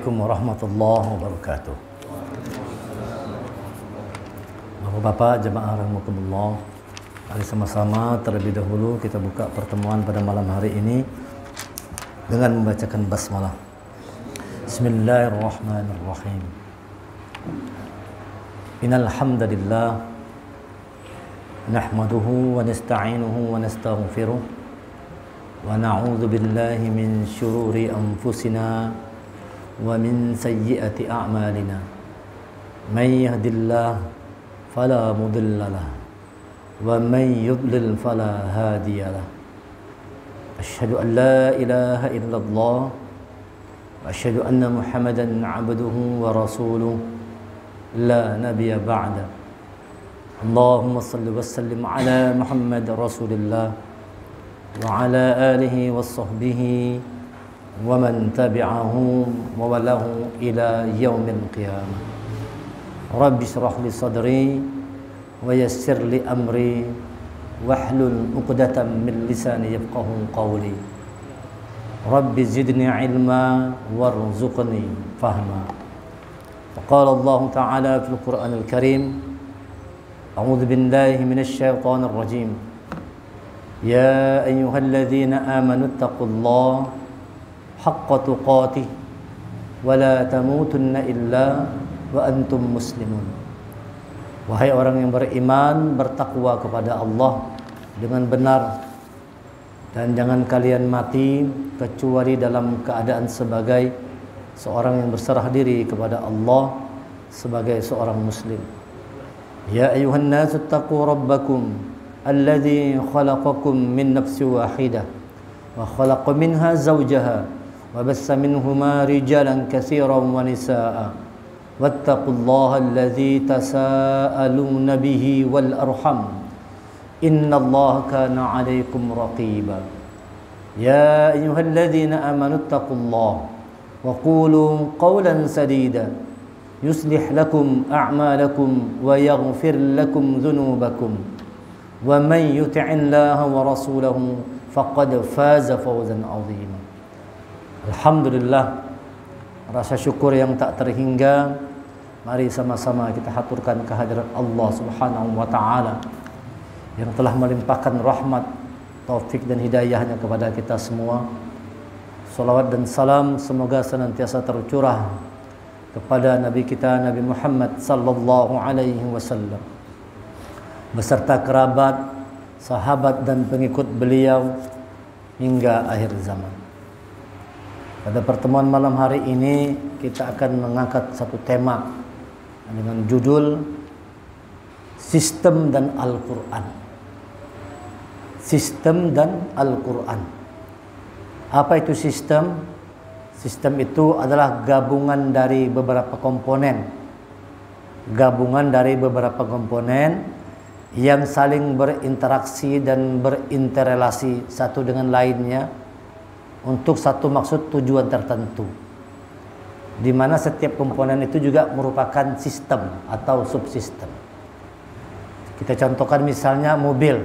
Assalamualaikum warahmatullahi wabarakatuh. Bapak-bapak jemaah rahimakumullah, mari sama-sama terlebih dahulu kita buka pertemuan pada malam hari ini dengan membacakan basmalah. Bismillahirrahmanirrahim. Innal hamdalillah nahmaduhu wa nasta'inuhu wa nastaghfiruh wa na'udzu billahi min syururi anfusina wa min sayyiati a'malina. May yahdihillahu fala mudilla lahu wa may yudlil fala hadiya lahu. Asyhadu an la ilaha illallah wa asyhadu anna Muhammadan 'abduhu wa rasuluh la nabiyya ba'da. Allahumma salli wa sallim ala Muhammad Rasulillah wa ala alihi wa sahbihi wa man tabi'ahum wa walahu ila yaumil qiyamah. Rabbi shrah li sadri wa yassir li amri wahlul 'uqdatam min lisani yafqahu qawli. Rabbi zidni ilma warzuqni fahma. Qala Allah Ta'ala fil Qur'anil Karim, A'udzu billahi minasy syaithanir rajim. Ya ayyuhalladzina amanu taqullaha haqqa tuqatih wa la tamutunna illa wa antum muslimun. Wahai orang yang beriman, bertakwa kepada Allah dengan benar dan jangan kalian mati kecuali dalam keadaan sebagai seorang yang berserah diri kepada Allah sebagai seorang muslim. Ya ayuhan nasu taqu rabbakum alladzi khalaqakum min nafsin wahidah wa khalaqa minha zawjaha wa bassa minhuma rijalan katsiran wa nisaa'a wattaqullaha alladzi tasaaluna bihi wal arham innallaha kana 'alaikum raqiba. Ya ayyuhalladzina amanu taqullaha wa qulu qawlan sadida yuslih lakum a'malakum wa yaghfir lakum dhunubakum wa man yuti'illaha wa rasulahu faqad faza fawzan 'azima. Alhamdulillah, rasa syukur yang tak terhingga mari sama-sama kita haturkan kehadirat Allah Subhanahu wa taala yang telah melimpahkan rahmat, taufik dan hidayahnya kepada kita semua. Salawat dan salam semoga senantiasa tercurah kepada Nabi kita Nabi Muhammad sallallahu alaihi wasallam beserta kerabat, sahabat dan pengikut beliau hingga akhir zaman. Pada pertemuan malam hari ini kita akan mengangkat satu tema dengan judul Sistem dan Al-Quran. Sistem dan Al-Quran. Apa itu sistem? Sistem itu adalah gabungan dari beberapa komponen. Gabungan dari beberapa komponen yang saling berinteraksi dan berinterelasi satu dengan lainnya untuk satu maksud tujuan tertentu. Di mana setiap komponen itu juga merupakan sistem atau subsistem. Kita contohkan misalnya mobil.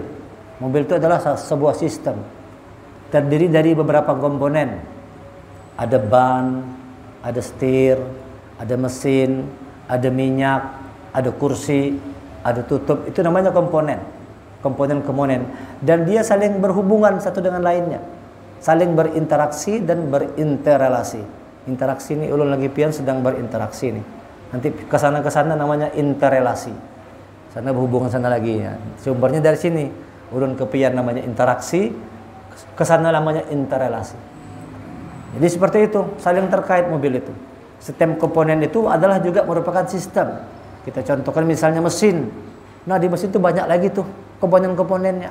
Mobil itu adalah sebuah sistem. Terdiri dari beberapa komponen. Ada ban, ada setir, ada mesin, ada minyak, ada kursi, ada tutup. Itu namanya komponen. Komponen-komponen. Dan dia saling berhubungan satu dengan lainnya. Saling berinteraksi dan berinterelasi. Interaksi ini ulun lagi pian sedang berinteraksi nih. Nanti kesana-kesana namanya interelasi. Sana berhubungan sana lagi ya. Sumbernya dari sini. Ulun kepian namanya interaksi, kesana namanya interelasi. Jadi seperti itu, saling terkait mobil itu. Setiap komponen itu adalah juga merupakan sistem. Kita contohkan misalnya mesin. Nah di mesin itu banyak lagi tuh komponen-komponennya.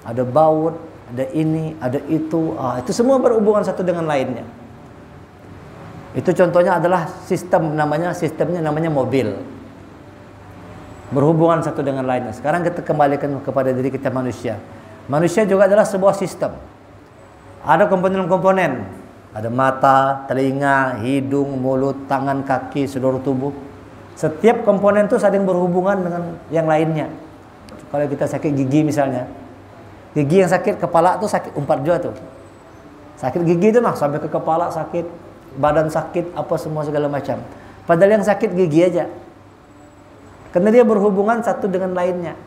Ada baut, ada ini, ada itu. Itu semua berhubungan satu dengan lainnya. Itu contohnya adalah sistemnya namanya mobil. Berhubungan satu dengan lainnya. Sekarang kita kembalikan kepada diri kita manusia. Manusia juga adalah sebuah sistem. Ada komponen-komponen. Ada mata, telinga, hidung, mulut, tangan, kaki, seluruh tubuh. Setiap komponen itu saling berhubungan dengan yang lainnya. Kalau kita sakit gigi misalnya, gigi yang sakit kepala tuh sakit umpat juga tuh. Sakit gigi itu nah sampai ke kepala sakit, badan sakit, apa semua segala macam. Padahal yang sakit gigi aja. Karena dia berhubungan satu dengan lainnya.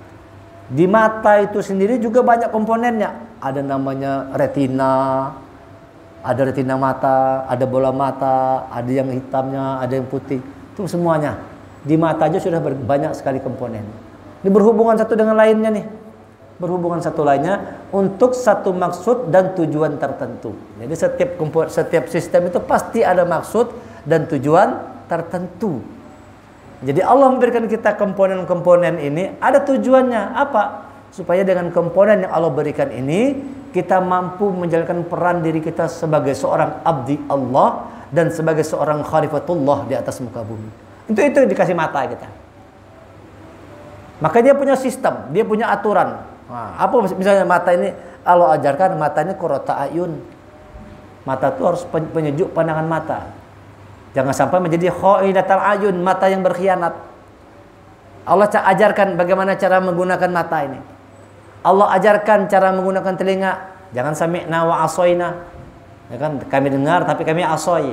Di mata itu sendiri juga banyak komponennya. Ada namanya retina, ada retina mata, ada bola mata, ada yang hitamnya, ada yang putih. Itu semuanya. Di mata aja sudah banyak sekali komponen. Ini berhubungan satu dengan lainnya nih. Berhubungan satu lainnya untuk satu maksud dan tujuan tertentu. Jadi setiap sistem itu pasti ada maksud dan tujuan tertentu. Jadi Allah memberikan kita komponen-komponen ini ada tujuannya apa? Supaya dengan komponen yang Allah berikan ini kita mampu menjalankan peran diri kita sebagai seorang abdi Allah dan sebagai seorang khalifatullah di atas muka bumi. Itu yang dikasih mata kita. Maka dia punya sistem, dia punya aturan. Nah, apa misalnya mata ini Allah ajarkan mata ini qurrata ayun. Mata itu harus penyejuk pandangan mata. Jangan sampai menjadi khaidatal ayun, mata yang berkhianat. Allah ajarkan bagaimana cara menggunakan mata ini. Allah ajarkan cara menggunakan telinga. Jangan sami'na wa asoina. Ya kan, kami dengar tapi kami asoi.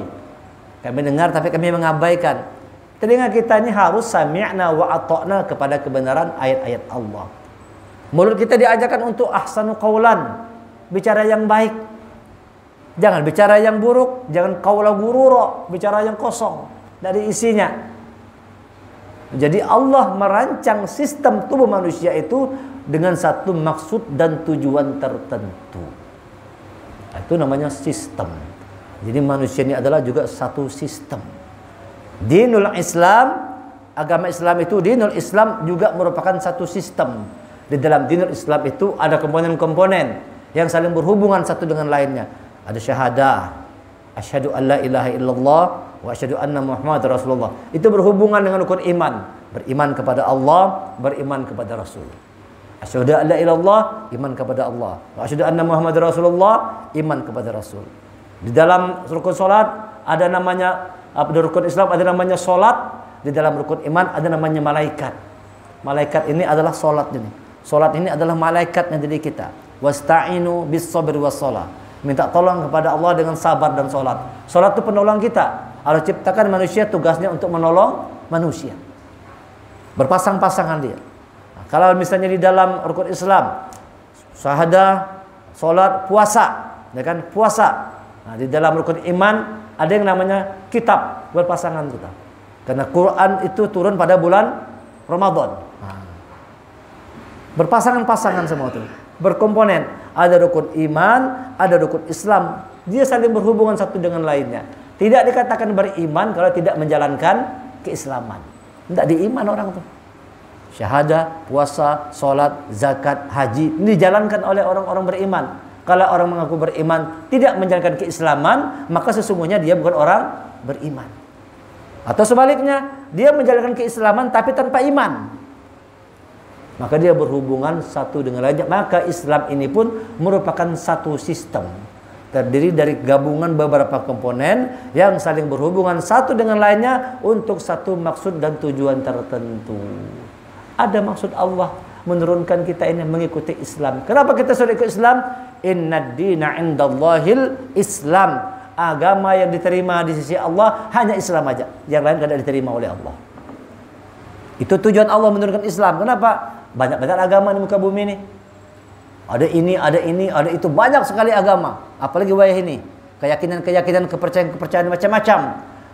Kami dengar tapi kami mengabaikan. Telinga kita ini harus sami'na wa ata'na kepada kebenaran ayat-ayat Allah. Mulut kita diajarkan untuk ahsanu qaulan, bicara yang baik. Jangan bicara yang buruk, jangan qaula gurura, bicara yang kosong dari isinya. Jadi Allah merancang sistem tubuh manusia itu dengan satu maksud dan tujuan tertentu. Itu namanya sistem. Jadi manusia ini adalah juga satu sistem. Dinul Islam, agama Islam itu dinul Islam juga merupakan satu sistem. Di dalam dinul Islam itu ada komponen-komponen yang saling berhubungan satu dengan lainnya. Ada syahadah, asyhadu an la ilaha illallah wa asyhadu anna Muhammadar Rasulullah. Itu berhubungan dengan rukun iman, beriman kepada Allah, beriman kepada Rasul. Asyhadu an la ilallah, iman kepada Allah. Wa asyhadu anna Muhammadar Rasulullah, iman kepada Rasul. Di dalam rukun salat ada namanya, di rukun Islam ada namanya salat, di dalam rukun iman ada namanya malaikat. Malaikat ini adalah salat ini. Salat ini adalah malaikatnya diri kita. Wasta'inu bis sabri was shalah. Minta tolong kepada Allah dengan sabar dan salat. Salat itu penolong kita. Allah ciptakan manusia tugasnya untuk menolong manusia. Berpasang-pasangan dia. Nah, kalau misalnya di dalam rukun Islam, syahadah, salat, puasa, ya kan? Puasa. Nah, di dalam rukun iman ada yang namanya kitab, berpasangan kita. Karena Quran itu turun pada bulan Ramadan. Berpasangan-pasangan semua itu, berkomponen. Ada rukun iman, ada rukun Islam. Dia saling berhubungan satu dengan lainnya. Tidak dikatakan beriman kalau tidak menjalankan keislaman. Tidak diiman orang tuh. Syahadah, puasa, sholat, zakat, haji ini dijalankan oleh orang-orang beriman. Kalau orang mengaku beriman tidak menjalankan keislaman, maka sesungguhnya dia bukan orang beriman. Atau sebaliknya, dia menjalankan keislaman tapi tanpa iman. Maka dia berhubungan satu dengan lainnya. Maka Islam ini pun merupakan satu sistem, terdiri dari gabungan beberapa komponen yang saling berhubungan satu dengan lainnya untuk satu maksud dan tujuan tertentu. Ada maksud Allah menurunkan kita ini mengikuti Islam. Kenapa kita suruh ikut Islam? Innad dina indallahil Islam. Agama yang diterima di sisi Allah hanya Islam aja. Yang lain tidak diterima oleh Allah. Itu tujuan Allah menurunkan Islam. Kenapa? Banyak-banyak agama di muka bumi ini. Ada ini, ada ini, ada itu. Banyak sekali agama. Apalagi wayah ini. Keyakinan-keyakinan, kepercayaan-kepercayaan macam-macam.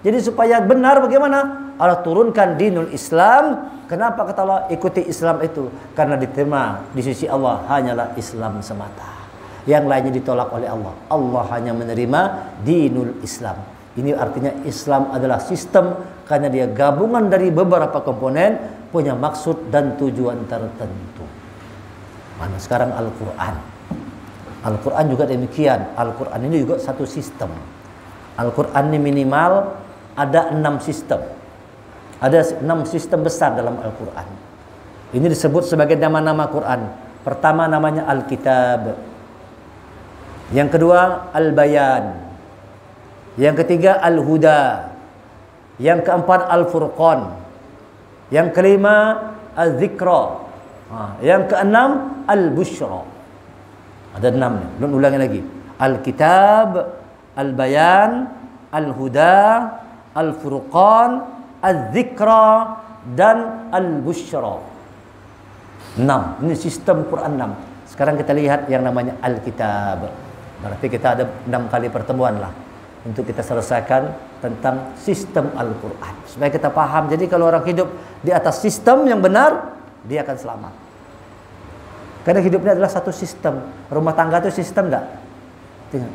Jadi supaya benar bagaimana? Allah turunkan dinul Islam. Kenapa kata Allah ikuti Islam itu? Karena diterima di sisi Allah hanyalah Islam semata. Yang lainnya ditolak oleh Allah. Allah hanya menerima dinul Islam. Ini artinya Islam adalah sistem karena dia gabungan dari beberapa komponen punya maksud dan tujuan tertentu. Mana sekarang Al-Quran. Al-Quran juga demikian. Al-Quran ini juga satu sistem. Al-Quran ini minimal ada 6 sistem. Ada 6 sistem besar dalam Al-Quran. Ini disebut sebagai nama-nama Quran. Pertama namanya Al-Kitab. Yang kedua Al-Bayan. Yang ketiga Al-Huda. Yang keempat Al-Furqan. Yang kelima Al-Zikra. Yang keenam Al-Bushra. Ada 6 nih. Belum ulangi lagi. Al-Kitab, Al-Bayan, Al-Huda, Al-Furqan, Al-Dzikra, dan Al-Busyra. 6. Ini sistem Quran 6. Sekarang kita lihat yang namanya Alkitab. Berarti kita ada 6 kali pertemuan lah untuk kita selesaikan tentang sistem Al-Quran, supaya kita paham. Jadi kalau orang hidup di atas sistem yang benar, dia akan selamat. Karena hidupnya adalah satu sistem. Rumah tangga itu sistem enggak?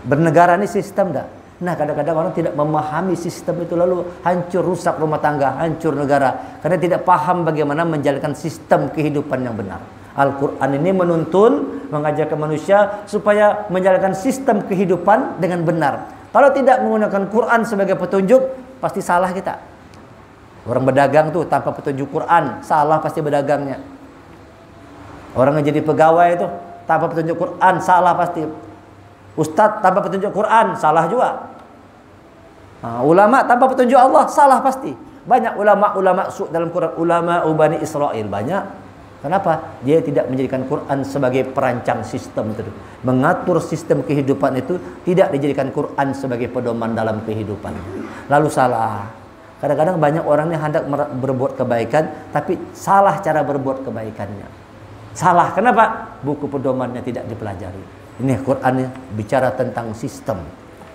Bernegara ini sistem enggak? Nah, kadang-kadang orang tidak memahami sistem itu, lalu hancur, rusak rumah tangga, hancur negara, karena tidak paham bagaimana menjalankan sistem kehidupan yang benar. Al-Quran ini menuntun, mengajarkan manusia supaya menjalankan sistem kehidupan dengan benar. Kalau tidak menggunakan Quran sebagai petunjuk, pasti salah kita. Orang berdagang tuh tanpa petunjuk Quran, salah pasti berdagangnya. Orang yang jadi pegawai itu tanpa petunjuk Quran, salah pasti. Ustadz tanpa petunjuk Quran, salah juga. Nah, ulama tanpa petunjuk Allah, salah pasti. Banyak ulama-ulama dalam Quran, ulama Bani Israel banyak. Kenapa? Dia tidak menjadikan Quran sebagai perancang sistem itu. Mengatur sistem kehidupan itu, tidak dijadikan Quran sebagai pedoman dalam kehidupan. Lalu salah. Kadang-kadang banyak orang yang hendak berbuat kebaikan, tapi salah cara berbuat kebaikannya. Salah. Kenapa? Buku pedomannya tidak dipelajari. Ini Quran bicara tentang sistem.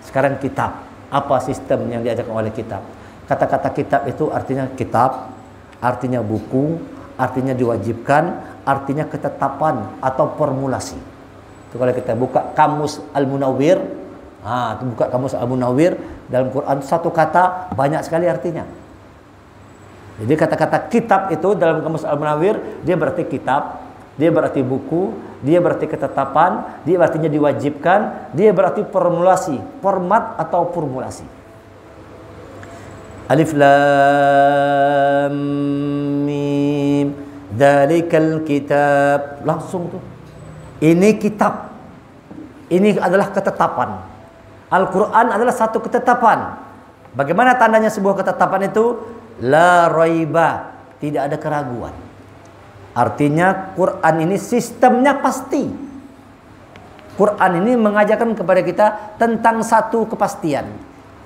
Sekarang kitab. Apa sistem yang diajarkan oleh kitab? Kata-kata kitab itu artinya kitab, artinya buku, artinya diwajibkan, artinya ketetapan atau formulasi. Itu kalau kita buka Kamus Al-Munawwir, itu buka Kamus Al-Munawwir, dalam Quran satu kata banyak sekali artinya. Jadi kata-kata kitab itu dalam Kamus Al-Munawwir, dia berarti kitab, dia berarti buku, dia berarti ketetapan, dia artinya diwajibkan, dia berarti formulasi, format atau formulasi. Alif Lam Mim, dzalikal kitab. Langsung tuh. Ini kitab. Ini adalah ketetapan. Al-Quran adalah satu ketetapan. Bagaimana tandanya sebuah ketetapan itu? La raiba, tidak ada keraguan. Artinya Quran ini sistemnya pasti. Quran ini mengajarkan kepada kita tentang satu kepastian.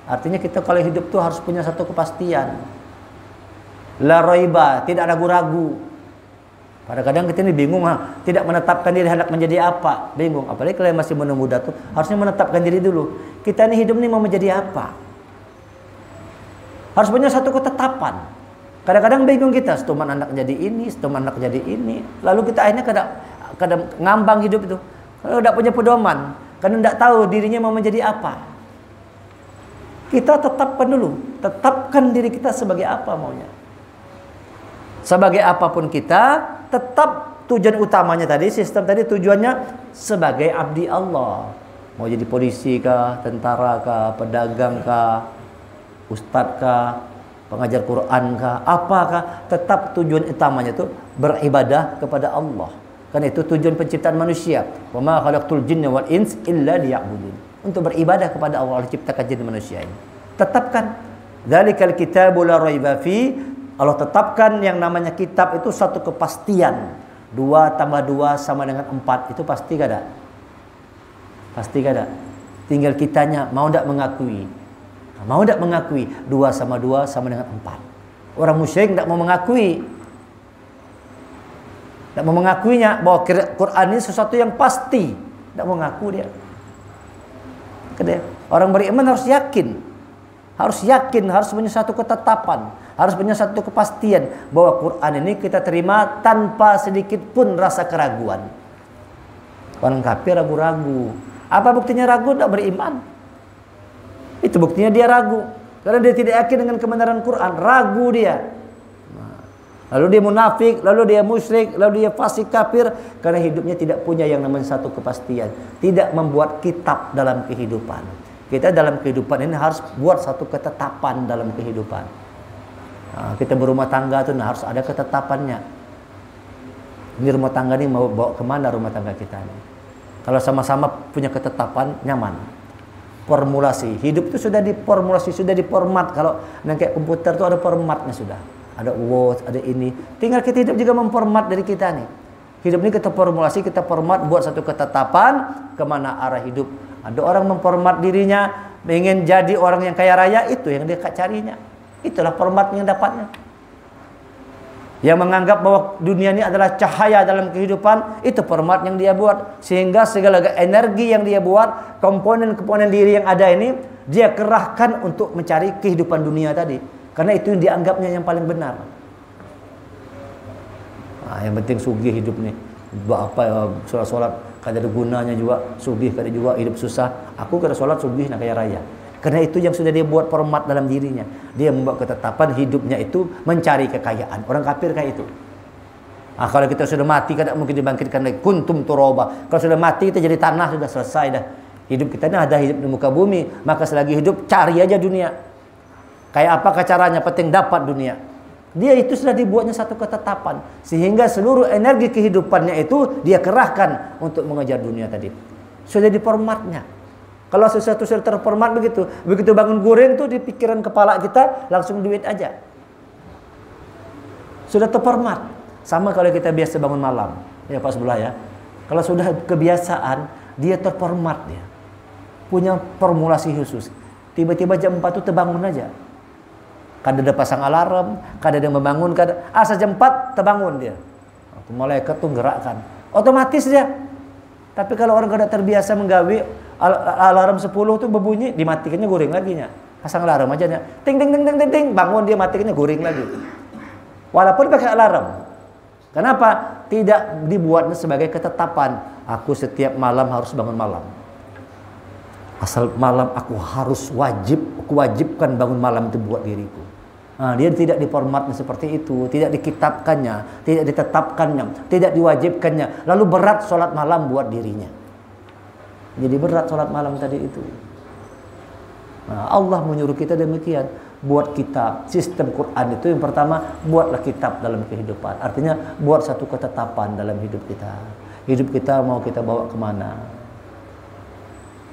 Artinya kita kalau hidup tuh harus punya satu kepastian. La raiba, tidak ragu-ragu. Kadang-kadang kita ini bingung, tidak menetapkan diri hendak menjadi apa, bingung. Apalagi kalau masih muda tuh harusnya menetapkan diri dulu. Kita ini hidup ini mau menjadi apa? Harus punya satu ketetapan. Kadang-kadang bingung kita, setuman anak jadi ini, setuman anak jadi ini. Lalu kita akhirnya kadang ngambang hidup itu. Kalau tidak punya pedoman, karena tidak tahu dirinya mau menjadi apa. Kita tetapkan dulu, tetapkan diri kita sebagai apa maunya. Sebagai apapun kita, tetap tujuan utamanya tadi, sistem tadi tujuannya sebagai abdi Allah. Mau jadi polisi kah, tentara kah, pedagang kah, ustadz kah, pengajar Quran kah, apakah, tetap tujuan utamanya itu beribadah kepada Allah. Karena itu tujuan penciptaan manusia. Wa ma khalaqtul jinna wal ins illa liya'budun. Untuk beribadah kepada Allah, Allah ciptakan jin manusia ini. Tetapkan dzalikal kitabu la raiba fi. Allah tetapkan yang namanya kitab itu satu kepastian. 2 tambah 2 sama dengan 4. Itu pasti gak ada? Pasti gak ada? Tinggal kitanya mau tidak mengakui. Mau tidak mengakui 2 sama 2 sama dengan 4. Orang musyrik tidak mau mengakui. Tidak mau mengakuinya bahwa Quran ini sesuatu yang pasti. Tidak mau mengaku dia. Orang beriman harus yakin. Harus yakin, harus punya satu ketetapan, harus punya satu kepastian bahwa Quran ini kita terima tanpa sedikit pun rasa keraguan. Orang kafir ragu-ragu. Apa buktinya ragu? Tidak beriman. Itu buktinya dia ragu. Karena dia tidak yakin dengan kebenaran Quran. Ragu dia. Lalu dia munafik, lalu dia musyrik, lalu dia fasik kafir. Karena hidupnya tidak punya yang namanya satu kepastian. Tidak membuat kitab dalam kehidupan. Kita dalam kehidupan ini harus buat satu ketetapan dalam kehidupan. Kita berumah tangga itu harus ada ketetapannya. Ini rumah tangga ini mau bawa kemana rumah tangga kita ini? Kalau sama-sama punya ketetapan, nyaman. Formulasi hidup itu sudah diformulasi, sudah diformat. Kalau kayak komputer itu ada formatnya sudah. Ada Word, ada ini. Tinggal kita hidup juga memformat dari kita nih. Hidup ini kita formulasi, kita format, buat satu ketetapan kemana arah hidup. Ada orang memformat dirinya ingin jadi orang yang kaya raya, itu yang dia carinya. Itulah format yang dapatnya. Yang menganggap bahwa dunia ini adalah cahaya dalam kehidupan, itu format yang dia buat. Sehingga segala energi yang dia buat, komponen-komponen diri yang ada ini, dia kerahkan untuk mencari kehidupan dunia tadi. Karena itu yang dianggapnya yang paling benar. Nah, yang penting sugih hidup nih. Buat apa ya, sholat-sholat kada ada gunanya juga, sugih kada juga, hidup susah. Aku kada sholat sugih nak kaya raya. Karena itu yang sudah dia buat format dalam dirinya. Dia membuat ketetapan hidupnya itu mencari kekayaan. Orang kafir kayak itu. Ah, kalau kita sudah mati kada mungkin dibangkitkan lagi. Kuntum turaba. Kalau sudah mati kita jadi tanah, sudah selesai dah. Hidup kita ini ada hidup di muka bumi, maka selagi hidup cari aja dunia. Kayak apa caranya? Penting dapat dunia. Dia itu sudah dibuatnya satu ketetapan, sehingga seluruh energi kehidupannya itu dia kerahkan untuk mengejar dunia tadi. Sudah di formatnya. Kalau sesuatu sudah terformat begitu bangun guring tuh di pikiran kepala kita langsung duit aja. Sudah terformat. Sama kalau kita biasa bangun malam, ya Pak sebelah ya. Kalau sudah kebiasaan, dia terformat dia. Punya formulasi khusus. Tiba-tiba jam 4 tuh terbangun aja. Kada ada pasang alarm, kada ada yang membangun, asal jam 4 terbangun dia. Malaikat tuh gerakkan. Otomatis dia. Tapi kalau orang kada terbiasa menggawi, alarm 10 tuh berbunyi, dimatikannya guring lagi nya. Pasang alarm aja nya. Ting ting ting ting ting ting, bangun dia matikannya guring lagi. Walaupun pakai alarm. Kenapa? Tidak dibuatnya sebagai ketetapan. Aku setiap malam harus bangun malam. Asal malam aku harus wajibkan bangun malam itu buat diriku. Nah, dia tidak diformatnya seperti itu, tidak dikitabkannya, tidak ditetapkannya, tidak diwajibkannya. Lalu berat sholat malam buat dirinya. Jadi berat sholat malam tadi itu. Nah, Allah menyuruh kita demikian. Buat kitab, sistem Quran itu yang pertama, buatlah kitab dalam kehidupan. Artinya buat satu ketetapan dalam hidup kita. Hidup kita mau kita bawa kemana?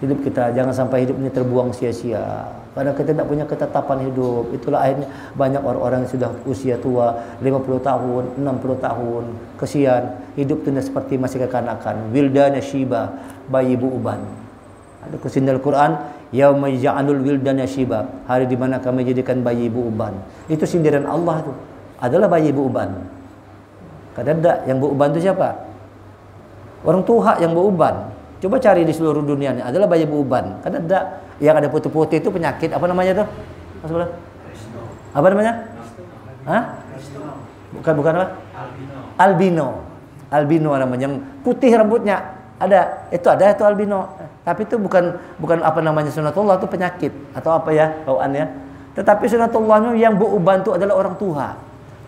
Hidup kita jangan sampai hidup ini terbuang sia-sia. Karena kita tidak punya ketetapan hidup. Itulah akhirnya banyak orang-orang yang sudah usia tua, 50 tahun, 60 tahun. Kesian, hidup itu seperti masih kekanakan. Wildana Shiba, bayi buuban. Ada kesindal Quran, yauma ja'alul wildana Shiba, hari di mana kami jadikan bayi buuban. Itu sindiran Allah itu. Adalah bayi buuban. Kadang-kadang yang buuban itu siapa? Orang tua yang buuban. Coba cari di seluruh dunia ini, adalah bayi buuban. Kan ada yang ada putih-putih itu penyakit apa namanya tuh? Mas Bola? Apa namanya? Hah? Bukan apa? Albino. Albino namanya, yang putih rambutnya. Ada itu albino. Tapi itu bukan apa namanya sunatullah, itu penyakit atau apa ya bawaan ya. Tetapi sunatullahnya yang buuban itu adalah orang tua.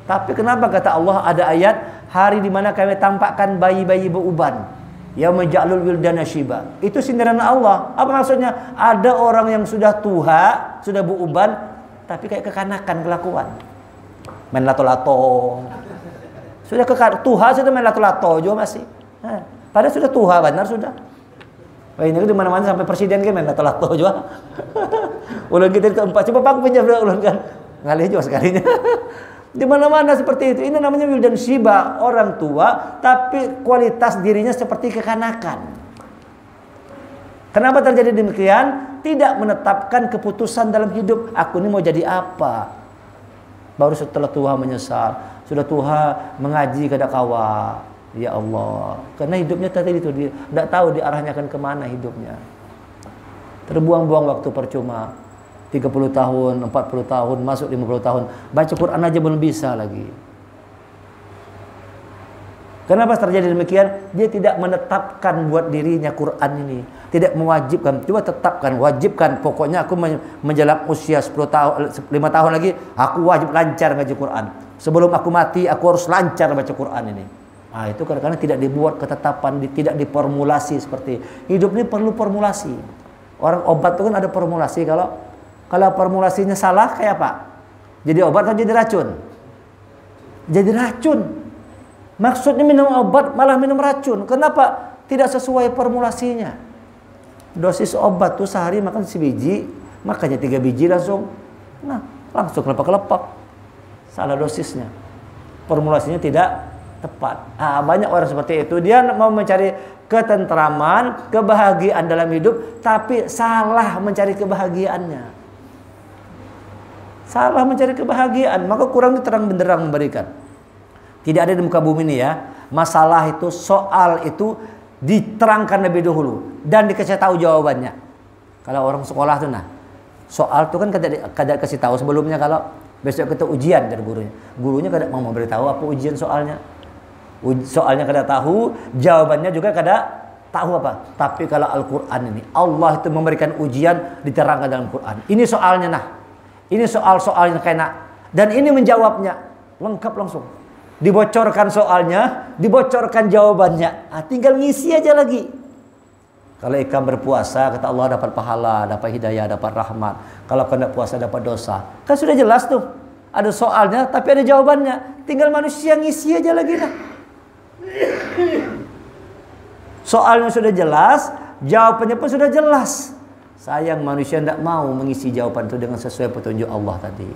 Tapi kenapa kata Allah ada ayat hari di mana kami tampakkan bayi-bayi buuban? Ya maj'alul wildana shiba. Itu sindiran Allah. Apa maksudnya? Ada orang yang sudah tua, sudah buuban, tapi kayak kekanakan kelakuan. Main lato-lato. Sudah tua sudah main lato-lato juga masih. Padahal sudah tua benar sudah. Wah, ini di mana-mana sampai presiden kan main lato-lato juga. Ulang kita keempat, coba Pak pinjam ulang kan. Ngalih juga sekalinya. Di mana-mana seperti itu. Ini namanya wildan shiba, orang tua tapi kualitas dirinya seperti kekanakan. Kenapa terjadi demikian? Tidak menetapkan keputusan dalam hidup. Aku ini mau jadi apa? Baru setelah tua menyesal. Sudah tua mengaji kada kawa. Ya Allah. Karena hidupnya tadi itu dia tidak tahu diarahnya akan kemana hidupnya. Terbuang-buang waktu percuma. 30 tahun, 40 tahun, masuk 50 tahun. Baca Quran aja belum bisa lagi. Kenapa terjadi demikian? Dia tidak menetapkan buat dirinya Quran ini. Tidak mewajibkan. Coba tetapkan, wajibkan. Pokoknya aku menjelang usia 10 tahun, 5 tahun lagi, aku wajib lancar ngaji Quran. Sebelum aku mati, aku harus lancar baca Quran ini. Nah, itu kadang-kadang tidak dibuat ketetapan, tidak diformulasi seperti. Hidup ini perlu formulasi. Orang obat itu kan ada formulasi. Kalau formulasinya salah kayak apa? Jadi obat atau jadi racun? Jadi racun. Maksudnya minum obat malah minum racun. Kenapa? Tidak sesuai formulasinya. Dosis obat tuh sehari makan sebiji, makanya 3 biji langsung. Nah, langsung kelepak-kelepak. Salah dosisnya. Formulasinya tidak tepat. Banyak orang seperti itu. Dia mau mencari ketentraman, kebahagiaan dalam hidup, tapi salah mencari kebahagiaannya. Salah mencari kebahagiaan, maka kurang terang benderang memberikan. Tidak ada di muka bumi ini ya. Masalah itu, soal itu diterangkan lebih dahulu dan dikasih tahu jawabannya. Kalau orang sekolah tuh nah, soal tuh kan kada kasih tahu sebelumnya. Kalau besok kita ujian dari gurunya kada mau memberitahu apa ujian soalnya. Soalnya kada tahu, jawabannya juga kada tahu apa. Tapi kalau Al-Quran ini, Allah itu memberikan ujian diterangkan dalam Quran. Ini soalnya nah, ini soal-soalnya kena, dan ini menjawabnya lengkap langsung. Dibocorkan soalnya, dibocorkan jawabannya. Tinggal ngisi aja lagi. Kalau ikan berpuasa, kata Allah dapat pahala, dapat hidayah, dapat rahmat. Kalau kena puasa dapat dosa. Kan sudah jelas tuh. Ada soalnya, tapi ada jawabannya. Tinggal manusia ngisi aja lagi lah. Soalnya sudah jelas, jawabannya pun sudah jelas. Sayang manusia tidak mau mengisi jawaban itu dengan sesuai petunjuk Allah tadi.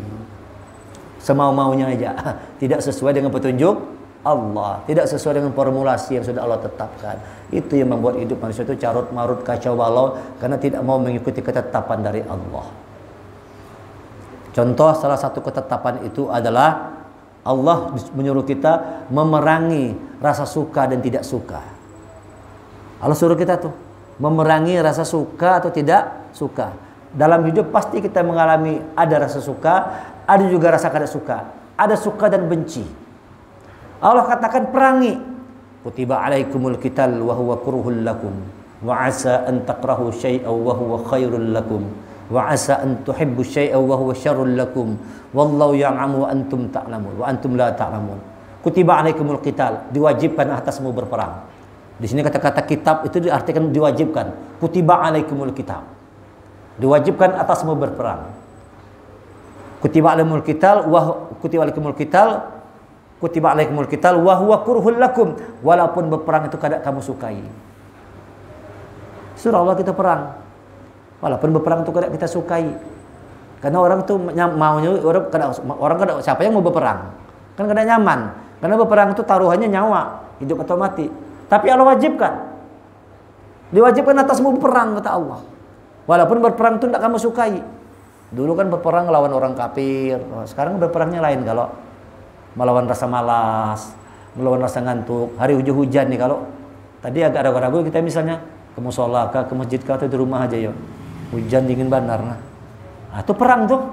Semau-maunya aja, tidak sesuai dengan petunjuk Allah, tidak sesuai dengan formulasi yang sudah Allah tetapkan. Itu yang membuat hidup manusia itu carut marut, kacau balau, karena tidak mau mengikuti ketetapan dari Allah. Contoh salah satu ketetapan itu adalah Allah menyuruh kita memerangi rasa suka dan tidak suka. Allah suruh kita tuh memerangi rasa suka atau tidak suka. Dalam hidup pasti kita mengalami ada rasa suka, ada juga rasa kada suka, ada suka dan benci. Allah katakan perangi. Kutiba alaikumul qital wa huwa kurhul lakum wa asa an takrahu syai'an wa huwa khairul lakum wa asa an tuhibbu syai'an wa huwa syarrul lakum wallahu ya'lamu wa antum ta'lamun wa antum la ta'lamun. Kutiba alaikumul qital, diwajibkan atasmu berperang. Di sini kata-kata kitab itu diartikan diwajibkan. Kutiba alaikumul kitab, diwajibkan atasmu berperang. Kutiba alaikumul qital wa kutiba alaikumul qital, kutiba alaikumul qital wa huwa kurhul lakum, walaupun berperang itu kada kamu sukai. Surah Allah kita perang, walaupun berperang itu kada kita sukai. Karena orang itu maunya orang kada, siapa yang mau berperang? Kan kada nyaman. Karena berperang itu taruhannya nyawa, hidup atau mati. Tapi Allah wajibkan. Diwajibkan atasmu berperang, kata Allah. Walaupun berperang itu tidak kamu sukai. Dulu kan berperang lawan orang kafir. Sekarang berperangnya lain. Kalau melawan rasa malas, melawan rasa ngantuk, hari hujan nih. Kalau tadi agak ragu-ragu kita misalnya ke musola ke masjid atau di rumah aja ya. Hujan dingin benar. Nah, itu perang tuh.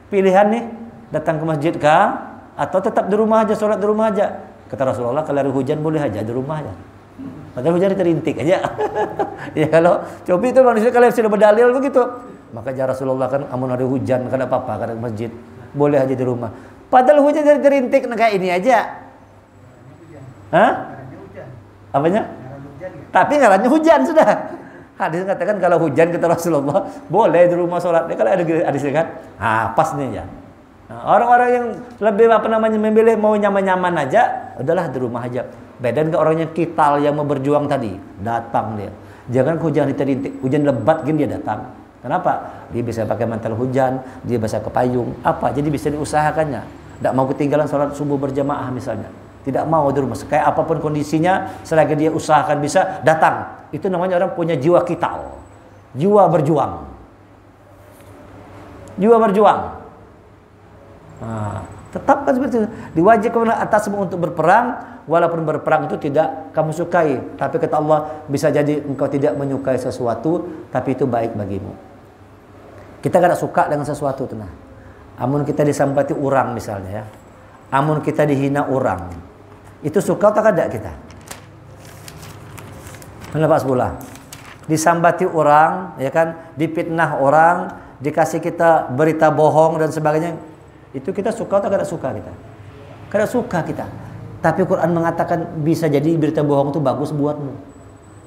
Pilihan nih, datang ke masjid kah atau tetap di rumah aja, sholat di rumah aja. Kata Rasulullah, kalau hari hujan boleh aja di rumah aja. Padahal hujan terintik aja. Ya kalau coba itu manusia kalau sudah berdalil begitu. Maka ya Rasulullah kan amun ada hujan kan apa-apa kada ke masjid, boleh aja di rumah. Padahal hujan dari terintik kayak ini aja. Hah? Apanya? Tapi ngarannya hujan sudah. Hadis katakan kalau hujan kata Rasulullah boleh di rumah sholat. Kalau ada hadis kan, pas nih ya. Nah, orang-orang yang lebih memilih mau nyaman-nyaman aja, udahlah di rumah aja. Beda dengan orang yang kital yang mau berjuang tadi, datang dia. Jangan hujan terintik, hujan lebat gini dia datang. Kenapa? Dia bisa pakai mantel hujan, dia bisa ke payung, apa? Jadi bisa diusahakannya. Tidak mau ketinggalan sholat subuh berjamaah misalnya. Tidak mau di rumah. Kayak apapun kondisinya, selagi dia usahakan bisa datang. Itu namanya orang punya jiwa kital, jiwa berjuang, jiwa berjuang. Nah, tetapkan seperti itu. Diwajibkan atasmu untuk berperang, walaupun berperang itu tidak kamu sukai. Tapi kata Allah, bisa jadi engkau tidak menyukai sesuatu, tapi itu baik bagimu. Kita kada suka dengan sesuatu itu. Nah, amun kita disambati orang misalnya ya, amun kita dihina orang, itu suka atau kada kita? Kenapa sebelah? Disambati orang, ya kan? Dipitnah orang, dikasih kita berita bohong dan sebagainya. Itu kita suka atau kada suka kita? Kada suka kita. Tapi Quran mengatakan bisa jadi berita bohong itu bagus buatmu.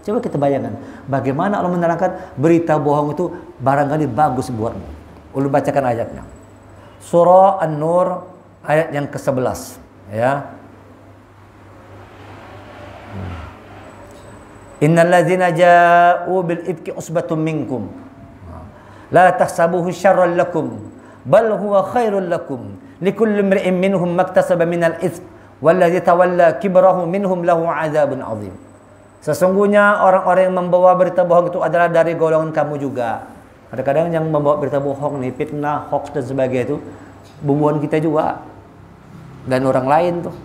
Coba kita bayangkan, bagaimana Allah menerangkan berita bohong itu barangkali bagus buatmu. Ulun bacakan ayatnya. Surah An-Nur ayat yang ke-11, ya. Innal ladzina ja'u bil ifki usbatun minkum la tahsabuhu syarran lakum bal huwa khairul lakum likulli imri'in minhum maktasaba minal itsm walladzi tawalla kibrahu minhum lahu 'adzabun 'adzim. Sesungguhnya orang-orang yang membawa berita bohong itu adalah dari golongan kamu juga. Kadang-kadang yang membawa berita bohong nih, fitnah, hoax dan sebagainya itu bumbuan kita juga. Dan orang lain tuh.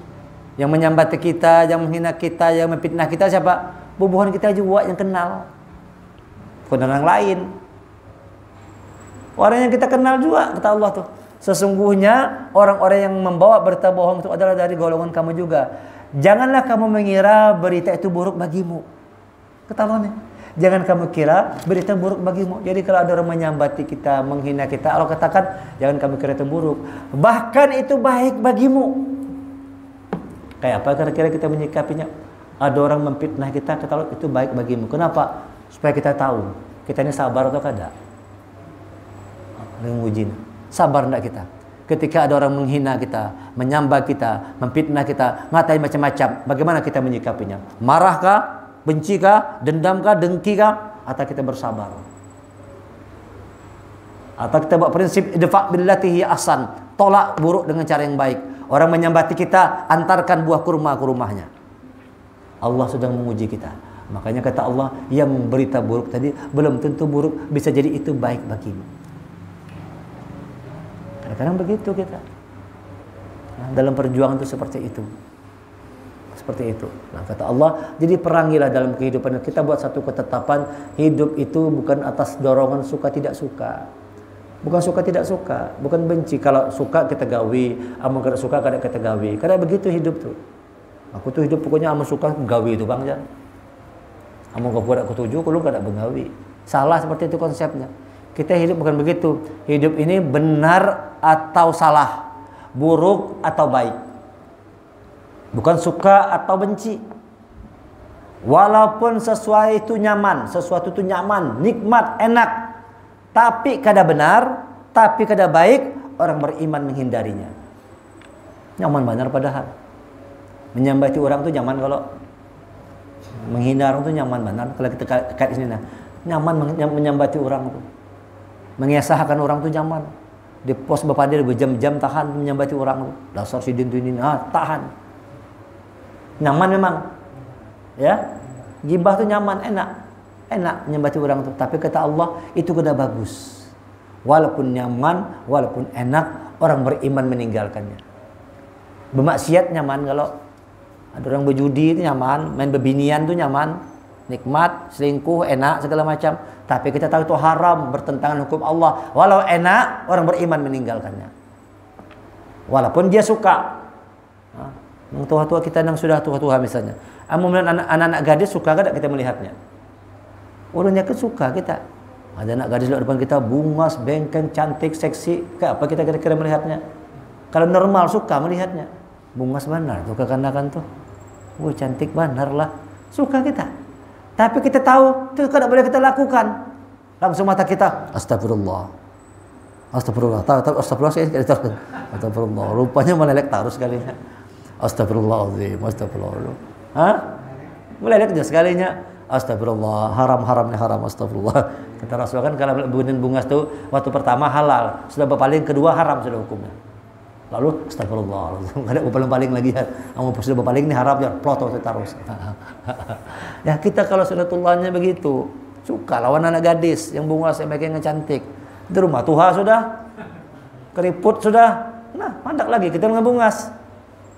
Yang menyambati kita, yang menghina kita, yang memfitnah kita siapa? Bumbuan kita juga yang kenal. Bukan orang lain. Orang yang kita kenal juga, kata Allah tuh. Sesungguhnya orang-orang yang membawa berita bohong itu adalah dari golongan kamu juga. Janganlah kamu mengira berita itu buruk bagimu. Kata Allah nih. Jangan kamu kira berita buruk bagimu. Jadi kalau ada orang menyambati kita, menghina kita, Allah katakan jangan kamu kira itu buruk. Bahkan itu baik bagimu. Kayak apa kira-kira kita menyikapinya? Ada orang memfitnah kita, kata Allah itu baik bagimu. Kenapa? Supaya kita tahu kita ini sabar atau tidak. Menguji. Sabar enggak kita? Ketika ada orang menghina kita, menyambar kita, memfitnah kita, ngatain macam-macam, bagaimana kita menyikapinya? Marahkah? Bencikah? Dendamkah? Dengkikah? Atau kita bersabar? Atau kita buat prinsip idfa' billati hiya ahsan, tolak buruk dengan cara yang baik. Orang menyambati kita, antarkan buah kurma ke rumahnya. Allah sedang menguji kita. Makanya kata Allah, yang berita buruk tadi belum tentu buruk, bisa jadi itu baik bagimu. Kadang-kadang begitu kita. Nah, dalam perjuangan itu seperti itu. Seperti itu. Nah, kata Allah, jadi perangilah dalam kehidupan kita, buat satu ketetapan, hidup itu bukan atas dorongan suka tidak suka. Bukan suka tidak suka, bukan benci. Kalau suka kita gawi, amun kada suka kada kita gawi. Karena begitu hidup tuh. Aku tuh hidup pokoknya amun suka gawi itu Bang Jan. Amun kau aku tuju, kalau kada bengawi. Salah seperti itu konsepnya. Kita hidup bukan begitu. Hidup ini benar atau salah, buruk atau baik. Bukan suka atau benci. Walaupun sesuatu itu nyaman, nikmat, enak, tapi kada benar, tapi kada baik, orang beriman menghindarinya. Nyaman benar padahal. Menyambati orang itu nyaman, kalau menghindar orang itu nyaman benar. Kalau kita kait sini nah, nyaman menyambati orang itu. Mengesahkan orang itu nyaman. Di pos bapak dia berjam-jam tahan menyambati orang itu. Dasar sidin tu ini, tahan. Nyaman memang. Ya. Gibah itu nyaman, enak menyambati orang itu. Tapi kata Allah, itu kada bagus. Walaupun nyaman, walaupun enak, orang beriman meninggalkannya. Bermaksiat nyaman, kalau ada orang berjudi itu nyaman, main bebinian itu nyaman, nikmat, selingkuh, enak, segala macam. Tapi kita tahu itu haram, bertentangan hukum Allah. Walau enak, orang beriman meninggalkannya. Walaupun dia suka. Yang tua-tua kita yang sudah tua-tua misalnya. Anak-anak gadis suka tidak kita melihatnya? Orangnya suka kita. Ada anak gadis di depan kita, bungas, bengkeng, cantik, seksi. Kayak apa kita kira-kira melihatnya? Kalau normal suka melihatnya. Bungas benar tuh kekanakan tuh. Cantik benar lah. Suka kita. Tapi kita tahu itu tidak boleh kita lakukan. Langsung mata kita, astagfirullah. Astagfirullah. Astagfirullah. Astagfirullah. Rupanya melelek taruh sekalinya. Astagfirullahaladzim. Astagfirullah. Melelek aja sekalinya. Astagfirullah. Haram-haramnya haram. Astagfirullah. Kata Rasul kan kalau benih bungas itu waktu pertama halal, sudah berpaling kedua haram sudah hukumnya. Lalu astagfirullah, ada berpaling lagi ya. Kamu sudah berpaling ini haram ya, ploto terus. Ya kita kalau sunatullahnya begitu, suka lawan anak gadis yang bungas yang baiknya cantik. Di rumah tuha sudah, keriput sudah, nah mandak lagi kita ngebungas.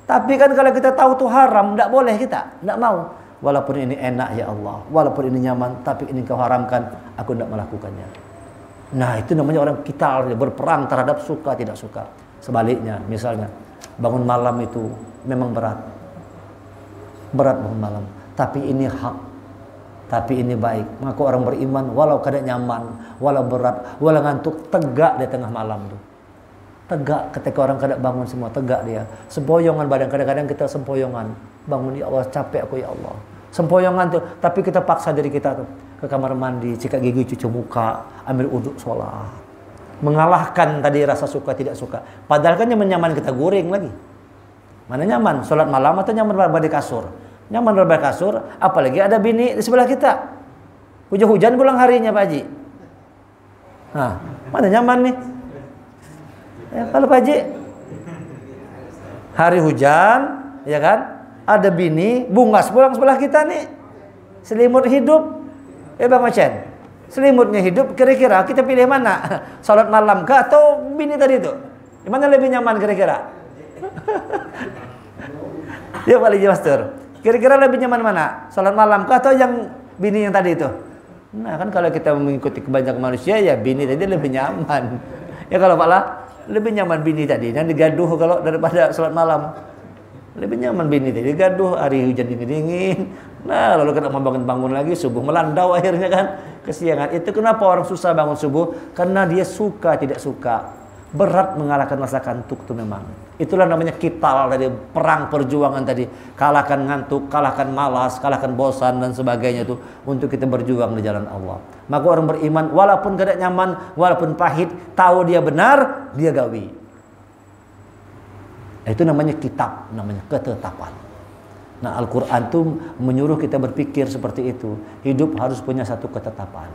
Tapi kan kalau kita tahu itu haram, tidak boleh kita, tidak mau. Walaupun ini enak ya Allah, walaupun ini nyaman, tapi ini kau haramkan, aku tidak melakukannya. Nah itu namanya orang kita berperang terhadap suka tidak suka. Sebaliknya, misalnya bangun malam itu memang berat bangun malam, tapi ini hak, tapi ini baik. Maka orang beriman walau kada nyaman, walau berat, walau ngantuk, tegak di tengah malam tuh. Tegak ketika orang kada bangun semua, tegak dia. Sempoyongan badan, kadang-kadang kita sempoyongan. Bangun ya Allah, capek aku ya Allah. Sempoyongan tuh, tapi kita paksa diri kita tuh ke kamar mandi, sikat gigi, cuci muka, ambil uduk, sholat. Mengalahkan tadi rasa suka tidak suka. Padahal kan nyaman kita goreng lagi. Mana nyaman? Sholat malam atau nyaman berada di kasur? Nyaman berada di kasur, apalagi ada bini di sebelah kita. Hujan-hujan pulang harinya Pak Haji. Nah, mana nyaman nih? Ya, kalau Pak Haji hari hujan, ya kan? Ada bini bungas pulang sebelah kita nih. selimut hidup. Bang Ocen, selimutnya hidup, kira-kira kita pilih mana? Salat malam kah atau bini tadi itu? Mana lebih nyaman kira-kira? Ya Pak Liji Master, kira-kira lebih nyaman mana? Salat malam kah atau yang bini yang tadi itu? Nah kan kalau kita mengikuti kebanyakan manusia ya bini tadi lebih nyaman. Ya kalau Pak lah, lebih nyaman bini tadi yang digaduh kalau daripada salat malam. Lebih nyaman bini tadi gaduh, hari hujan dingin-dingin. Nah, lalu kena bangun lagi, subuh melandau akhirnya kan. Kesiangan. Itu kenapa orang susah bangun subuh? Karena dia suka tidak suka. Berat mengalahkan rasa kantuk itu memang. Itulah namanya kital tadi, perang perjuangan tadi. Kalahkan ngantuk, kalahkan malas, kalahkan bosan dan sebagainya itu untuk kita berjuang di jalan Allah. Maka orang beriman walaupun tidak nyaman, walaupun pahit, tahu dia benar, dia gawi. Itu namanya kitab, namanya ketetapan. Nah, Al-Quran itu menyuruh kita berpikir seperti itu. Hidup harus punya satu ketetapan.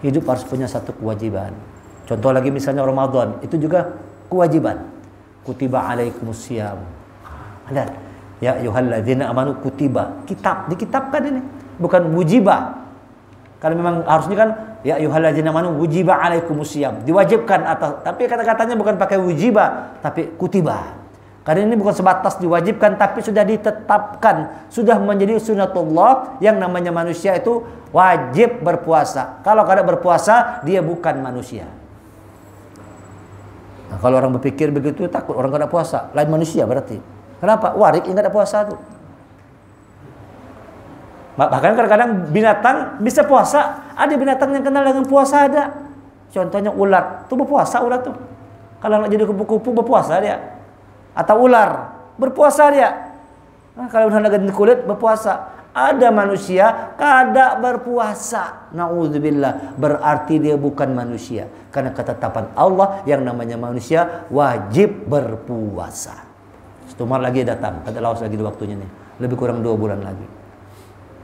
Hidup harus punya satu kewajiban. Contoh lagi misalnya Ramadan, itu juga kewajiban. Kutiba alaikumusiyam. Ada, ya ayyuhalladzina amanu kutiba. Kitab, dikitabkan ini. Bukan wujiba. Karena memang harusnya kan, ya ayyuhalladzina amanu wujiba alaikumusiyam. Diwajibkan atas, tapi kata-katanya bukan pakai wujiba, tapi kutiba. Karena ini bukan sebatas diwajibkan, tapi sudah ditetapkan, sudah menjadi sunnatullah. Yang namanya manusia itu wajib berpuasa. Kalau kada berpuasa, dia bukan manusia. Nah, kalau orang berpikir begitu, takut orang kada puasa, lain manusia berarti. Kenapa? Warik yang kada puasa tuh. Bahkan kadang-kadang binatang bisa puasa. Ada binatang yang kenal dengan puasa ada. Contohnya ulat, tuh berpuasa ulat tuh. Kalau nak jadi kupu-kupu berpuasa dia. Atau ular, berpuasa dia. Nah, kalau udah ganti kulit, berpuasa. Ada manusia kada berpuasa. Na'udzubillah, berarti dia bukan manusia. Karena ketetapan Allah yang namanya manusia wajib berpuasa. Setumar lagi datang, kada lawas lagi di waktunya nih. Lebih kurang 2 bulan lagi.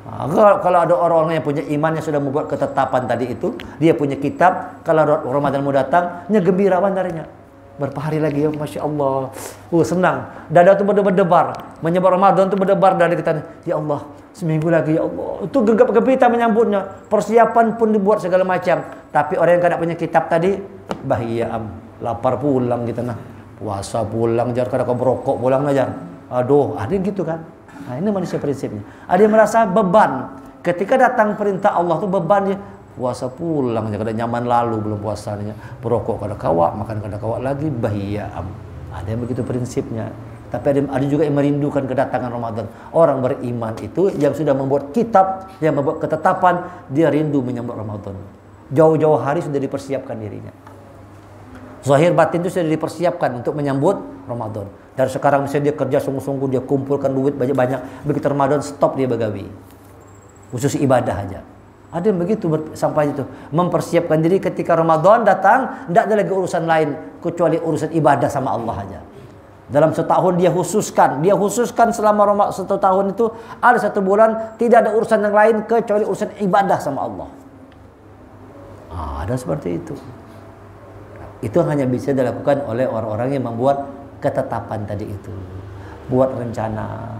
Nah, kalau ada orang-orang yang punya iman yang sudah membuat ketetapan tadi itu, dia punya kitab, kalau Ramadan mau datang, gembirawan darinya. Berapa hari lagi ya, Masya Allah. Senang. Dada itu berdebar. Menyebut Ramadan itu berdebar dari kita. Ya Allah, seminggu lagi ya Allah. Itu gegap-gempita menyambutnya. Persiapan pun dibuat segala macam. Tapi orang yang tidak punya kitab tadi, bahiyam. Lapar pulang gitu nah. Puasa pulang, jangan kada kau berokok pulang aja. Aduh, ada yang gitu kan. Nah, ini manusia prinsipnya. Ada yang merasa beban. Ketika datang perintah Allah itu bebannya. Puasa pulang aja, kada nyaman lalu belum puasanya. Perokok kada kawak, makan kada kawak lagi, bahaya. Ada yang begitu prinsipnya. Tapi ada juga yang merindukan kedatangan Ramadan. Orang beriman itu yang sudah membuat kitab, yang membuat ketetapan, dia rindu menyambut Ramadan. Jauh-jauh hari sudah dipersiapkan dirinya. Zahir batin itu sudah dipersiapkan untuk menyambut Ramadan. Dari sekarang misalnya dia kerja sungguh-sungguh, dia kumpulkan duit banyak-banyak. Begitu Ramadan stop dia begawi. Khusus ibadah aja. Ada yang begitu sampai itu mempersiapkan diri ketika Ramadan datang, tidak ada lagi urusan lain kecuali urusan ibadah sama Allah aja. Dalam setahun dia khususkan selama 1 tahun itu ada 1 bulan tidak ada urusan yang lain kecuali urusan ibadah sama Allah. Ada seperti itu. Itu hanya bisa dilakukan oleh orang-orang yang membuat ketetapan tadi itu, buat rencana,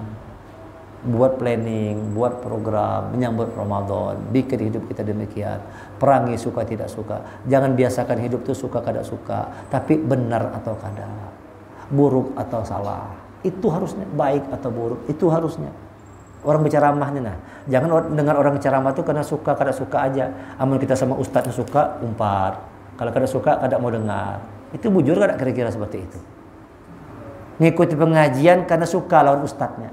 buat planning, buat program, menyambut Ramadan, bikin hidup kita demikian. Perangi suka tidak suka. Jangan biasakan hidup itu suka kada suka, tapi benar atau kada, buruk atau salah. Itu harusnya, baik atau buruk, itu harusnya. Orang berceramahnya nah, jangan dengar orang ceramah itu karena suka kada suka aja. Amun kita sama ustadz suka umpat, kalau kada suka kada mau dengar. Itu bujur kada kira-kira seperti itu. Ngikuti pengajian karena suka lawan ustadznya.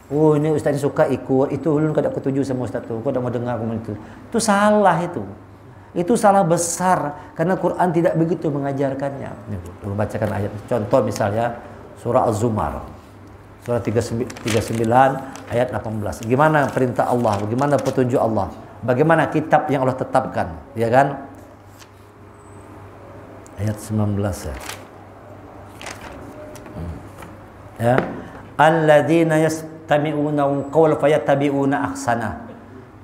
Oh ini ustaznya suka ikut, itu ulun kada ketuju sama ustaz tu, kau tak mau dengar komen itu. Itu salah itu. Itu salah besar karena Quran tidak begitu mengajarkannya. Ulun bacakan ayat. Contoh misalnya surah Az-Zumar. Surah 39 ayat 18. Gimana perintah Allah, bagaimana petunjuk Allah, bagaimana kitab yang Allah tetapkan, ya kan? Ayat 19 ya. Ya. Alladzina yastami'una qawla fayattabi'una ahsana.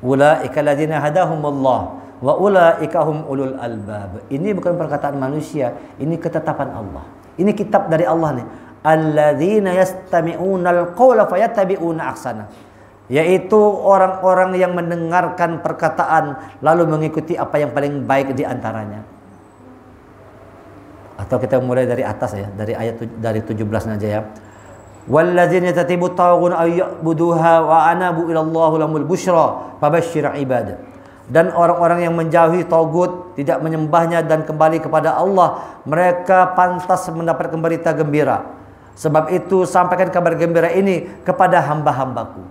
Ulaika alladzina hadahumullah wa ulaika hum ulul albab. Ini bukan perkataan manusia, ini ketetapan Allah. Ini kitab dari Allah nih. Alladzina yastami'una alqawla fayattabi'una ahsana. yaitu orang-orang yang mendengarkan perkataan lalu mengikuti apa yang paling baik di antaranya. Atau kita mulai dari atas ya, dari ayat dari 17 aja ya. Walladzina tatibu taghun ayyubuduha wa anabu ilallahu lamul busyra fabashshir ibad. Dan orang-orang yang menjauhi tagut, tidak menyembahnya dan kembali kepada Allah, mereka pantas mendapat berita gembira. Sebab itu sampaikan kabar gembira ini kepada hamba-hambaku.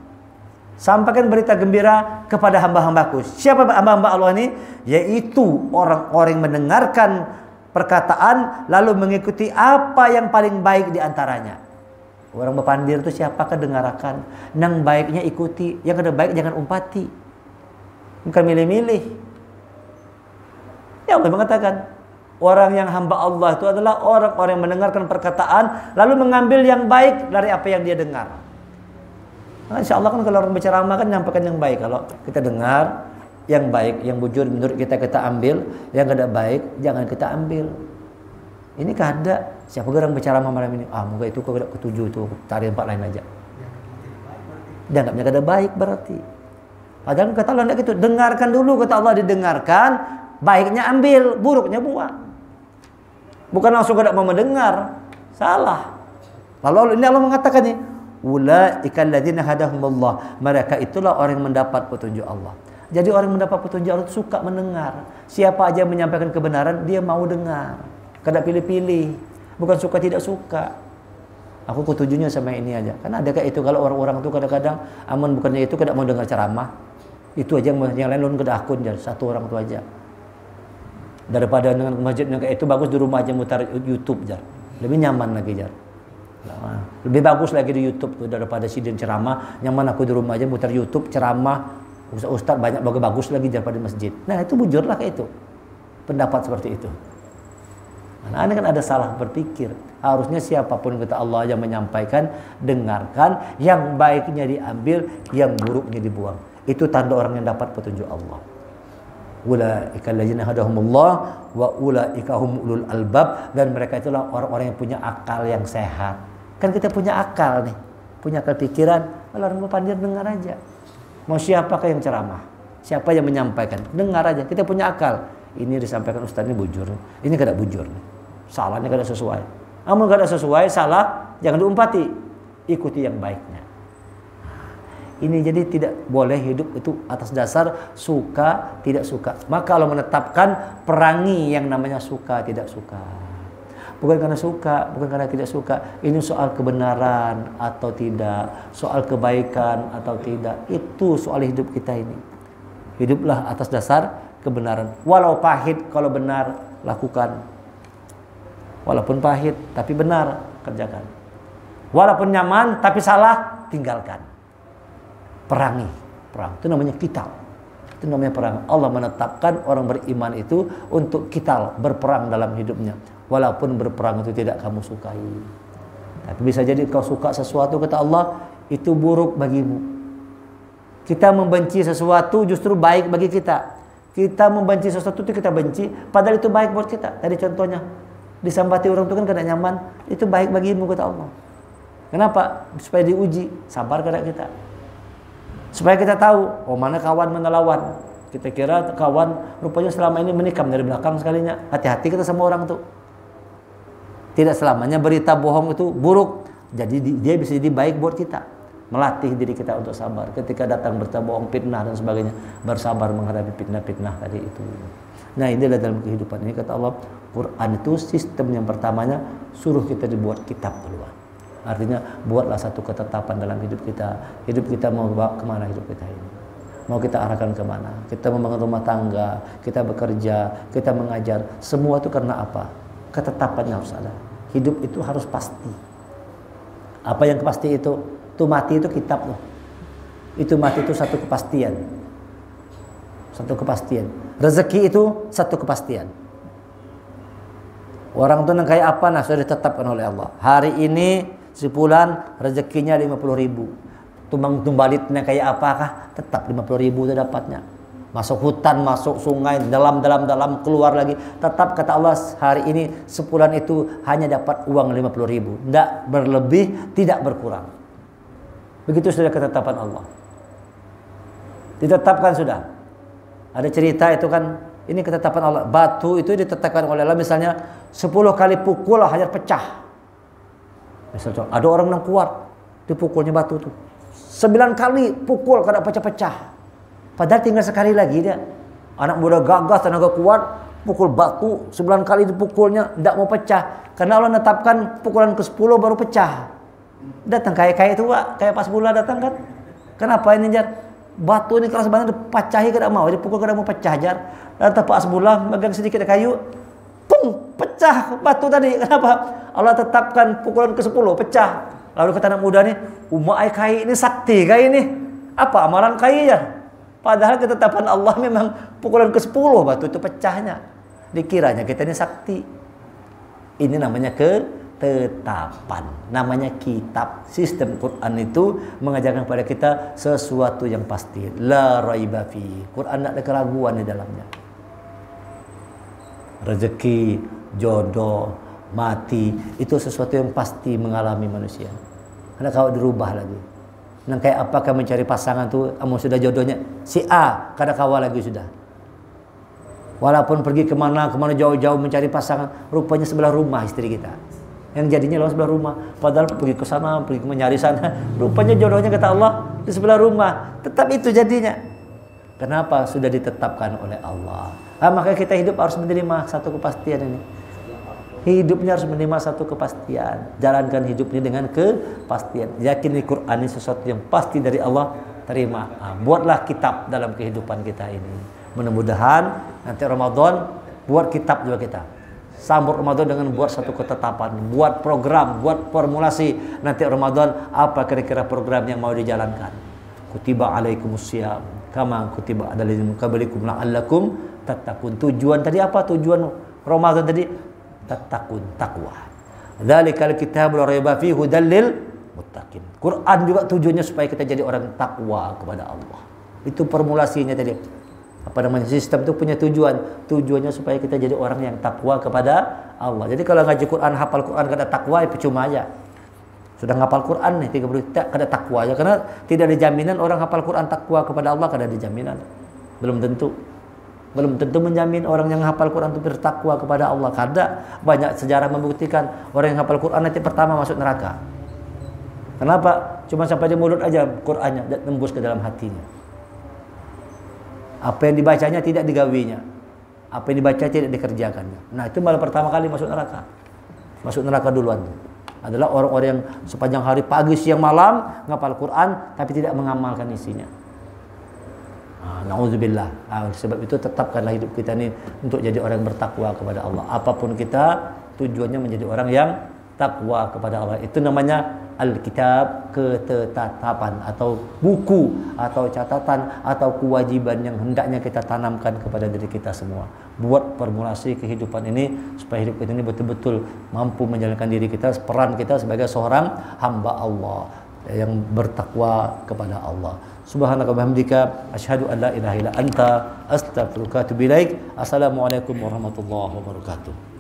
Sampaikan berita gembira kepada hamba-hambaku. Siapa hamba-hamba Allah ini? Yaitu orang-orang yang mendengarkan perkataan lalu mengikuti apa yang paling baik di antaranya. Orang berpandir itu siapakah dengarkan, yang baiknya ikuti, yang ada baik jangan umpati. Bukan milih-milih. Ya Allah mengatakan, orang yang hamba Allah itu adalah orang-orang yang mendengarkan perkataan lalu mengambil yang baik dari apa yang dia dengar. Nah, insya Allah kan kalau orang berceramah kan nyampaikan yang baik. Kalau kita dengar yang baik, yang bujur menurut kita ambil, yang tidak baik jangan kita ambil. Ini kada. Siapa orang berceramah malam ini? Moga itu kau tidak ketujuh itu, cari tempat lain aja. Dianggapnya kada baik berarti. Padahal kata Allah tidak gitu. Dengarkan dulu, kata Allah, didengarkan, baiknya ambil, buruknya buang. Bukan langsung kada mau mendengar. Salah. Lalu ini Allah mengatakan nih, ulaika alladzina hadahumullah. Mereka itulah orang yang mendapat petunjuk Allah. Jadi orang yang mendapat petunjuk Allah itu suka mendengar. Siapa aja yang menyampaikan kebenaran, dia mau dengar. Kada pilih-pilih. Bukan suka tidak suka. Aku ketujuhnya sama ini aja. Karena ada kayak itu, kalau orang-orang itu kadang-kadang aman bukannya itu kada mau dengar ceramah. Itu aja yang lain kada akun jar, satu orang itu aja. Daripada dengan masjid yang kayak itu bagus di rumah aja mutar YouTube jar. Lebih nyaman lagi jar. Lebih bagus lagi di YouTube tuh daripada sidin ceramah. Yang mana aku di rumah aja mutar YouTube ceramah, ustaz banyak bagus lagi daripada di masjid. Nah itu bujurlah kayak itu, pendapat seperti itu. Nah ini kan ada salah berpikir. Harusnya siapapun kata Allah yang menyampaikan, dengarkan, yang baiknya diambil, yang buruknya dibuang. Itu tanda orang yang dapat petunjuk Allah. Ulaika alladzina hadahumullah wa ulaika hum ulul albab. Dan mereka itulah orang-orang yang punya akal yang sehat. Kan kita punya akal nih, punya akal pikiran. Kalau orang berpandir dengar aja. Mau siapakah yang ceramah, siapa yang menyampaikan, dengar aja. Kita punya akal. Ini disampaikan ustaz ini bujur, ini kada bujur, salahnya kada sesuai. Amun kada sesuai, salah, jangan diumpati, ikuti yang baiknya. Ini jadi tidak boleh hidup itu atas dasar suka tidak suka. Maka Allah menetapkan perangi yang namanya suka tidak suka. Bukan karena suka, bukan karena tidak suka. Ini soal kebenaran atau tidak, soal kebaikan atau tidak. Itu soal hidup kita ini. Hiduplah atas dasar kebenaran. Walau pahit, kalau benar lakukan. Walaupun pahit tapi benar kerjakan. Walaupun nyaman tapi salah tinggalkan. Perangi, perang. Itu namanya kital. Itu namanya perang. Allah menetapkan orang beriman itu untuk kital, berperang dalam hidupnya. Walaupun berperang itu tidak kamu sukai. Tapi bisa jadi kau suka sesuatu kata Allah, itu buruk bagimu. Kita membenci sesuatu justru baik bagi kita. Kita membenci sesuatu itu kita benci, padahal itu baik buat kita. Tadi contohnya, disambati orang itu kan kada nyaman, itu baik bagimu kata Allah. Kenapa? Supaya diuji, sabar kada kita. Supaya kita tahu, mana kawan mana lawan. Kita kira kawan rupanya selama ini menikam dari belakang sekalinya. Hati-hati kita sama orang tuh. Tidak selamanya berita bohong itu buruk. Jadi dia bisa jadi baik buat kita. Melatih diri kita untuk sabar. Ketika datang berita bohong, fitnah dan sebagainya, bersabar menghadapi fitnah-fitnah tadi itu. Nah ini adalah dalam kehidupan ini kata Allah, Quran itu sistem yang pertamanya suruh kita dibuat kitab duluan. Artinya buatlah satu ketetapan dalam hidup kita. Hidup kita mau bawa kemana hidup kita ini? Mau kita arahkan kemana? Kita membangun rumah tangga, kita bekerja, kita mengajar. Semua itu karena apa? Ketetapannya harus ada. Hidup itu harus pasti. Apa yang pasti itu? Itu mati itu kitab loh. Itu mati itu satu kepastian. Satu kepastian. Rezeki itu satu kepastian. Orang itu yang kayak apa? Nah sudah ditetapkan oleh Allah. Hari ini sebulan rezekinya 50.000. Tumbang tumbalitnya kayak apakah? Tetap 50.000 itu dapatnya. Masuk hutan, masuk sungai, dalam keluar lagi. Tetap kata Allah hari ini sebulan itu hanya dapat uang 50.000. Tidak berlebih, tidak berkurang. Begitu sudah ketetapan Allah. Ditetapkan sudah. Ada cerita itu kan, ini ketetapan Allah. Batu itu ditetapkan oleh Allah, misalnya 10 kali pukul hajar pecah. Misalnya ada orang yang kuat, dipukulnya batu tuh 9 kali pukul kada pecah-pecah. Padahal tinggal sekali lagi dia. Anak muda gagah, tenaga kuat, pukul batu 9 kali dipukulnya tidak mau pecah. Karena Allah menetapkan pukulan ke-10 baru pecah. Datang kayak itu Pak, kayak pas bola datang kan. Kenapa ini Jar? Batu ini keras banget, dipecahi kada mau, dipukul kada mau pecah Jar. Datang Pak Asbullah megang sedikit kayu, pung, pecah batu tadi. Kenapa? Allah tetapkan pukulan ke-10 pecah. Lalu kata anak muda nih, umai kai ini sakti kai ini. Apa amalan kai ya? Padahal ketetapan Allah memang pukulan ke-10 batu itu pecahnya. Dikiranya kita ini sakti. Ini namanya ketetapan. Namanya kitab. Sistem Quran itu mengajarkan kepada kita sesuatu yang pasti. La raiba fi. Quran tidak ada keraguan di dalamnya. Rezeki, jodoh, mati, itu sesuatu yang pasti mengalami manusia. Karena kalau dirubah lagi. Nah kayak apakah mencari pasangan tuh, kamu sudah jodohnya si A, kada kawal lagi sudah. Walaupun pergi kemana jauh-jauh mencari pasangan, rupanya sebelah rumah istri kita. Yang jadinya lawan sebelah rumah. Padahal pergi ke sana, pergi mencari sana, rupanya jodohnya kata Allah di sebelah rumah. Tetap itu jadinya. Kenapa? Sudah ditetapkan oleh Allah. Maka kita hidup harus menerima satu kepastian ini. Hidupnya harus menerima satu kepastian. Jalankan hidupnya dengan kepastian. Yakini Quran ini sesuatu yang pasti dari Allah. Terima. Buatlah kitab dalam kehidupan kita ini. Mudah-mudahan nanti Ramadan buat kitab juga kita. Sambut Ramadan dengan buat satu ketetapan. Buat program, buat formulasi. Nanti Ramadan apa kira-kira program yang mau dijalankan. Kutiba alaikumusiyam. Kama kutiba ada ladzina min qablikum la'allakum tattaqun. Tujuan tadi apa? Tujuan Ramadan tadi tattaqun, takwa. Dzalikal kitabul raiba fihi hudal lil muttaqin. Quran juga tujuannya supaya kita jadi orang takwa kepada Allah. Itu formulasinya tadi. Apa namanya? Sistem itu punya tujuan. Tujuannya supaya kita jadi orang yang takwa kepada Allah. Jadi kalau ngaji Quran, hafal Quran kada takwa, ya percuma aja. Sudah ngapal Quran nih 30 kada takwa aja, karena tidak ada jaminan orang hafal Quran takwa kepada Allah, kada ada jaminan. Belum tentu. Belum tentu menjamin orang yang hafal Quran itu bertakwa kepada Allah. Kada. Banyak sejarah membuktikan orang yang hafal Quran nanti pertama masuk neraka. Kenapa? Cuma sampai di mulut aja Qurannya, dan tembus ke dalam hatinya. Apa yang dibacanya tidak digawinya. Apa yang dibaca tidak dikerjakannya. Nah itu malah pertama kali masuk neraka. Masuk neraka duluan. Adalah orang-orang yang sepanjang hari, pagi, siang, malam ngapal Quran tapi tidak mengamalkan isinya. Na'udzubillah. Sebab itu tetapkanlah hidup kita ini untuk jadi orang yang bertakwa kepada Allah. Apapun kita, tujuannya menjadi orang yang takwa kepada Allah. Itu namanya Alkitab, ketetapan atau buku atau catatan atau kewajiban yang hendaknya kita tanamkan kepada diri kita semua. Buat formulasi kehidupan ini supaya hidup kita ini betul-betul mampu menjalankan diri kita, peran kita sebagai seorang hamba Allah yang bertakwa kepada Allah. Subhanaka wa bihamdika asyhadu an la ilaha illa anta astaghfiruka wa atubu ilaik. Assalamualaikum warahmatullahi wabarakatuh.